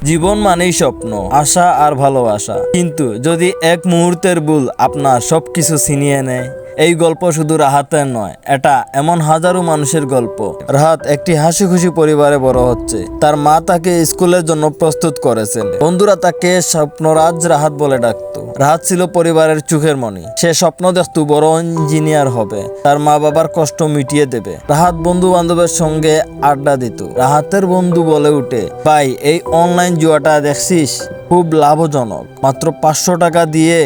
জীবন মানেই স্বপ্ন, আশা আর ভালোবাসা, কিন্তু যদি এক মুহূর্তের ভুল আপনার সবকিছু ছিনিয়ে নেয়। এই গল্প শুধু রাহাতের নয়, এটা এমন হাজারো মানুষের গল্প। রাহাত একটি হাসি খুশি পরিবারে বড় হচ্ছে। তার মা তাকে স্কুলের জন্য প্রস্তুত করেছেন, বন্ধুরা তাকে স্বপ্নরাজ রাহাত বলে ডাকতো। রাহাত ছিল পরিবারের চোখের মণি। সে স্বপ্ন দেখতো বড় ইঞ্জিনিয়ার হবে, তার মা বাবার কষ্ট মিটিয়ে দেবে। রাহাত বন্ধু বান্ধবের সঙ্গে আড্ডা দিত। রাহাতের বন্ধু বলে উঠে, ভাই এই অনলাইন জুয়াটা দেখছিস, খুব লাভজনক, মাত্র 500 টাকা দিয়ে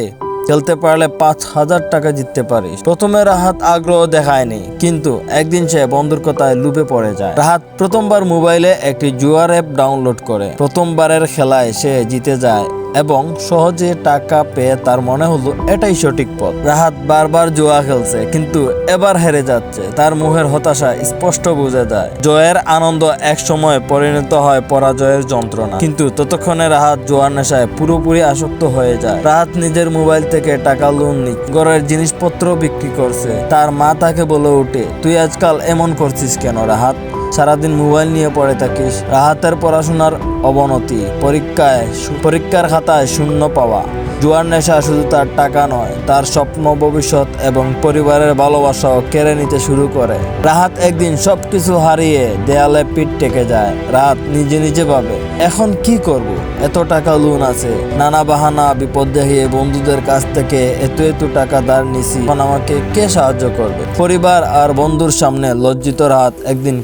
খেলতে পারলে 5000 টাকা জিততে পারিস। প্রথমে রাহাত আগ্রহ দেখায়নি, কিন্তু একদিন সে বন্ধুর কথায় লুপে পড়ে যায়। রাহাত প্রথমবার মোবাইলে একটি জুয়ার অ্যাপ ডাউনলোড করে। প্রথমবারের খেলায় সে জিতে যায় এবং সহজে টাকা পেয়ে তার মনে হলো এটাই সঠিক পথ। রাহাত বারবার জুয়া খেলছে, কিন্তু এবার হেরে যাচ্ছে। তার মুখের হতাশা স্পষ্ট বোঝা যায়। জয়ের আনন্দ এক সময় পরিণত হয় পরাজয়ের যন্ত্রণা। কিন্তু ততক্ষণে রাহাত জুয়ার নেশায় পুরোপুরি আসক্ত হয়ে যায়। রাহাত নিজের মোবাইল থেকে টাকা লোন নিচ্ছে, ঘরের জিনিসপত্র বিক্রি করছে। তার মা তাকে বলে ওঠে, তুই আজকাল এমন করছিস কেন রাহাত? সারাদিন মোবাইল নিয়ে পড়ে থাকিস। রাহাতের পড়াশোনার অবনতি, পরীক্ষার খাতায় শূন্য পাওয়া। জুয়ার নেশা শুধু তার টাকা নয়, তার স্বপ্ন, ভবিষ্যৎ এবং পরিবারের ভালোবাসাও কেড়ে নিতে শুরু করে। রাহাত একদিন সবকিছু হারিয়ে দেয়ালে পিঠ টেকে যায়। রাহাত নিজে নিজে ভাবে, এখন কি করব? এত টাকা লোন আছে, নানা বাহানা, বিপদ দেখিয়ে বন্ধুদের কাছ থেকে এত টাকা ধার নিছি, এখন আমাকে কে সাহায্য করবে? পরিবার আর বন্ধুর সামনে লজ্জিত রাহাত একদিন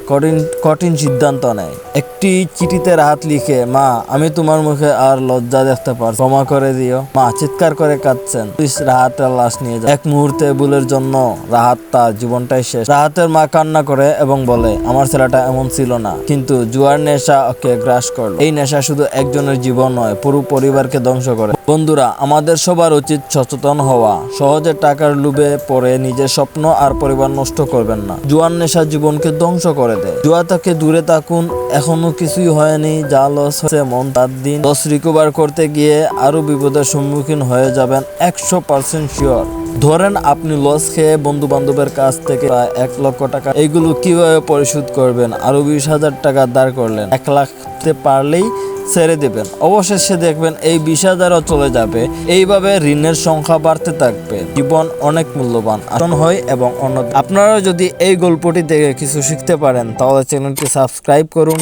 কঠিন সিদ্ধান্ত নেয়। একটি চিঠিতে রাহাত লিখে, মা আমি তোমার মুখে আর লজ্জা দেখতে পারছি, ক্ষমা করে দিও। মা চিৎকার করে কাঁদছেন। পুলিশ রাহাতের লাশ নিয়ে যায়। এক মুহূর্তে ভুলের জন্য রাহাত তার জীবনটাই শেষ। রাহাতের মা কান্না করে এবং বলে, আমার ছেলেটা এমন ছিল না, কিন্তু জুয়ার নেশা ওকে গ্রাস করলো। এই নেশা শুধু একজনের জীবন নয়, পুরো পরিবারকে ধ্বংস করে। বন্ধুরা, আমাদের সবার উচিত সচেতন হওয়া। সহজে টাকার লোভে পড়ে নিজের স্বপ্ন আর পরিবার নষ্ট করবেন না। জুয়ার নেশা জীবনকে ধ্বংস করে দেয়। জুয়া থেকে দূরে থাকুন। এখনো কিছুই হয়নি, যা লস হচ্ছে মন তার দিন। লস রিকভার করতে গিয়ে আরো বিপদের সম্মুখীন হয়ে যাবেন 100% শিওর। ধরেন আপনি লস খেয়ে বন্ধু বান্ধবের কাছ থেকে প্রায় 1 লক্ষ টাকা, এইগুলো কিভাবে পরিশোধ করবেন? আরো 20,000 টাকা ধার করলেন, 1 লাখ পারলেই ছেড়ে দেবেন। অবশেষে দেখবেন এই 20,000ও চলে যাবে। এইভাবে ঋণের সংখ্যা বাড়তে থাকবে। জীবন অনেক মূল্যবান, আসন হয় এবং অন্য। আপনারা যদি এই গল্পটি থেকে কিছু শিখতে পারেন, তাহলে চ্যানেলটি সাবস্ক্রাইব করুন